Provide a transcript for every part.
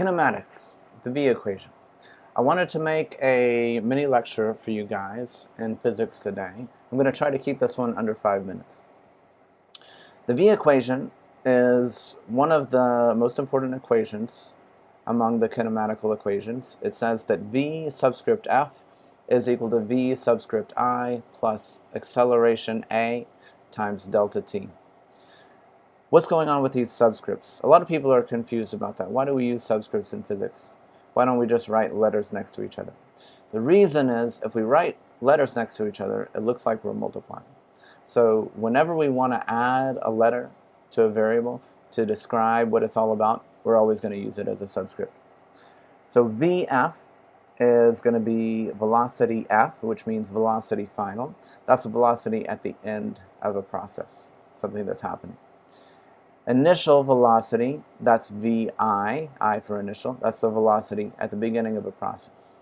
Kinematics, the V equation. I wanted to make a mini lecture for you guys in physics today. I'm going to try to keep this one under 5 minutes. The V equation is one of the most important equations among the kinematical equations. It says that V subscript F is equal to V subscript I plus acceleration A times delta T. What's going on with these subscripts? A lot of people are confused about that. Why do we use subscripts in physics? Why don't we just write letters next to each other? The reason is if we write letters next to each other, it looks like we're multiplying. So whenever we want to add a letter to a variable to describe what it's all about, we're always going to use it as a subscript. So VF is going to be velocity F, which means velocity final. That's the velocity at the end of a process, something that's happening. Initial velocity, that's VI, I for initial, that's the velocity at the beginning of a process.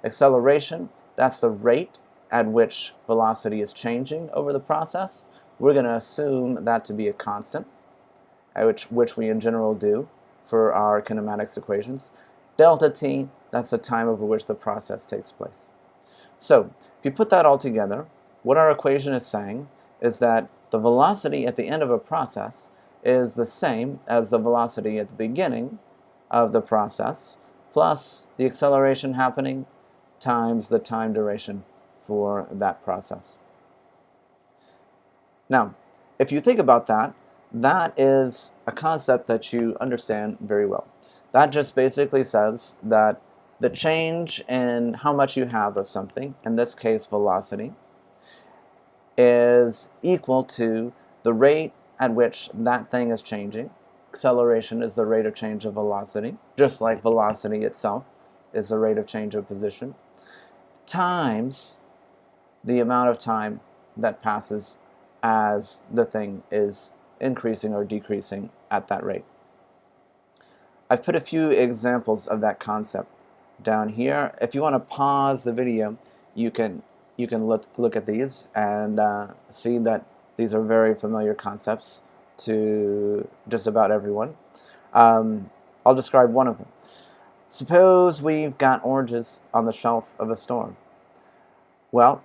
Acceleration, that's the rate at which velocity is changing over the process. We're going to assume that to be a constant, which we in general do for our kinematics equations. Delta T, that's the time over which the process takes place. So, if you put that all together, what our equation is saying is that the velocity at the end of a process is the same as the velocity at the beginning of the process plus the acceleration happening times the time duration for that process. Now, if you think about that, that is a concept that you understand very well. That just basically says that the change in how much you have of something, in this case velocity, is equal to the rate at which that thing is changing. Acceleration is the rate of change of velocity, just like velocity itself is the rate of change of position, times the amount of time that passes as the thing is increasing or decreasing at that rate. I've put a few examples of that concept down here. If you want to pause the video, you can look at these and see that these are very familiar concepts to just about everyone. I'll describe one of them. Suppose we've got oranges on the shelf of a store. Well,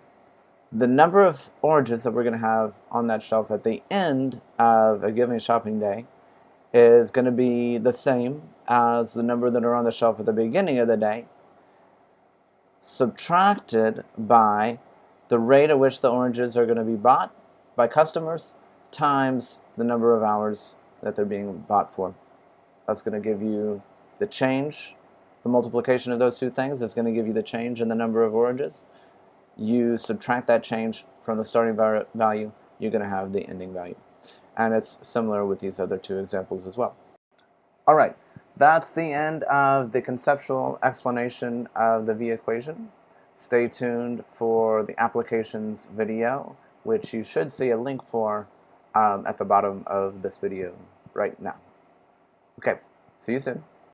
the number of oranges that we're going to have on that shelf at the end of a given shopping day is going to be the same as the number that are on the shelf at the beginning of the day, subtracted by the rate at which the oranges are going to be bought by customers times the number of hours that they're being bought for. That's going to give you the change. The multiplication of those two things is going to give you the change in the number of oranges. You subtract that change from the starting value, you're going to have the ending value. And it's similar with these other two examples as well. Alright, that's the end of the conceptual explanation of the V equation. Stay tuned for the applications video, which you should see a link for at the bottom of this video right now. Okay, see you soon.